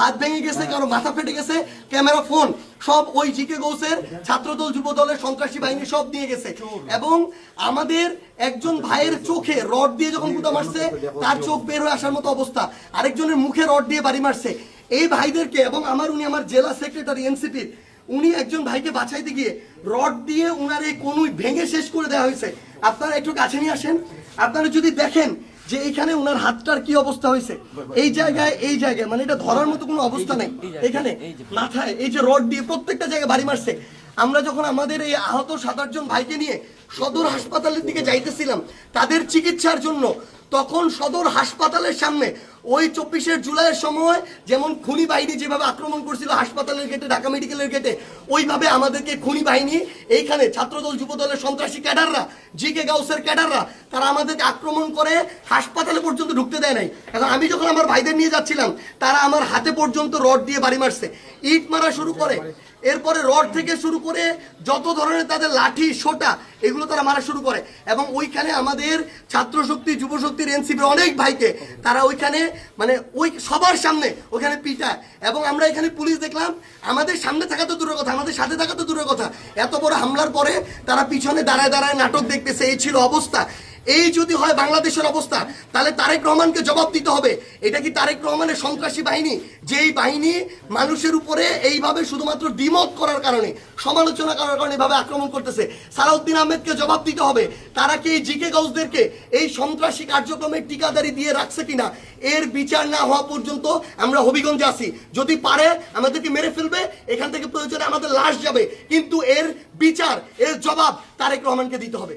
হাত ভেঙে গেছে, কারো মাথা ফেটে গেছে, ক্যামেরা, ফোন সব ওই জিকে গৌসের ছাত্রদল যুবদলের সন্ত্রাসী বাহিনী সব নিয়ে গেছে। এবং আমাদের একজন ভাইয়ের চোখে রড দিয়ে যখন গুঁতা মারছে, তার চোখ বের হয়ে আসার মতো অবস্থা, আরেকজনের মুখে রড দিয়ে বাড়ি মারছে। এই ভাইদেরকে এবং উনি আমার জেলা সেক্রেটারি এনসিপির, উনি একজন ভাইকে বাঁচাইতে গিয়ে রড দিয়ে উনার এই কনুই ভেঙে শেষ করে দেওয়া হয়েছে। আপনারা একটু কাছে নিয়ে আসেন, আপনারা যদি দেখেন যে এখানে উনার হাতটার কি অবস্থা হয়েছে, এই জায়গায় মানে এটা ধরার মতো কোনো অবস্থা নেই। এখানে মাথায় এই যে রড দিয়ে প্রত্যেকটা জায়গায় বাড়ি মারছে। আমরা যখন আমাদের এই আহত 7-8 জন ভাইকে নিয়ে সদর হাসপাতালের দিকে যাইতেছিলাম তাদের চিকিৎসার জন্য, তখন সদর হাসপাতালের সামনে ওই 24শে জুলাইয়ের সময় যেমন খুনি বাহিনী যেভাবে আক্রমণ করছিল হাসপাতালের গেটে, ঢাকা মেডিকেলের গেটে, ওইভাবে আমাদেরকে খুনি বাহিনী এইখানে ছাত্রদল যুবদলের সন্ত্রাসী ক্যাডাররা, জিকে গাউসের ক্যাডাররা, তারা আমাদেরকে আক্রমণ করে হাসপাতালে পর্যন্ত ঢুকতে দেয় নাই। এখন আমি যখন আমার ভাইদের নিয়ে যাচ্ছিলাম, তারা আমার হাতে পর্যন্ত রড দিয়ে বাড়ি মারছে, ইট মারা শুরু করে, এরপরে রড থেকে শুরু করে যত ধরনের তাদের লাঠি সোটা এগুলো তারা মারা শুরু করে। এবং ওইখানে আমাদের ছাত্রশক্তি, যুবশক্তির, এনসিপির অনেক ভাইকে তারা ওইখানে মানে ওই সবার সামনে ওইখানে পিটায়। এবং আমরা এখানে পুলিশ দেখলাম, আমাদের সামনে থাকা তো দূরের কথা, আমাদের সাথে থাকা তো দূরের কথা, এত বড় হামলার পরে তারা পিছনে দাঁড়ায় দাঁড়ায় নাটক দেখতেছে। এই ছিল অবস্থা। এই যদি হয় বাংলাদেশের অবস্থা, তাহলে তারেক রহমানকে জবাব দিতে হবে। এটা কি তারেক রহমানের সন্ত্রাসী বাহিনী, যেই বাহিনী মানুষের উপরে এইভাবে শুধুমাত্র দ্বিমত করার কারণে, সমালোচনা করার কারণে এইভাবে আক্রমণ করতেছে? সালাউদ্দিন আহমেদকে জবাব দিতে হবে। তারা কি এই জিকে গাউসদেরকে এই সন্ত্রাসী কার্যক্রমের ঠিকাদারি দিয়ে রাখছে কিনা, এর বিচার না হওয়া পর্যন্ত আমরা হবিগঞ্জে আছি। যদি পারে আমাদেরকে মেরে ফেলবে, এখান থেকে প্রয়োজনে আমাদের লাশ যাবে, কিন্তু এর বিচার, এর জবাব তারেক রহমানকে দিতে হবে।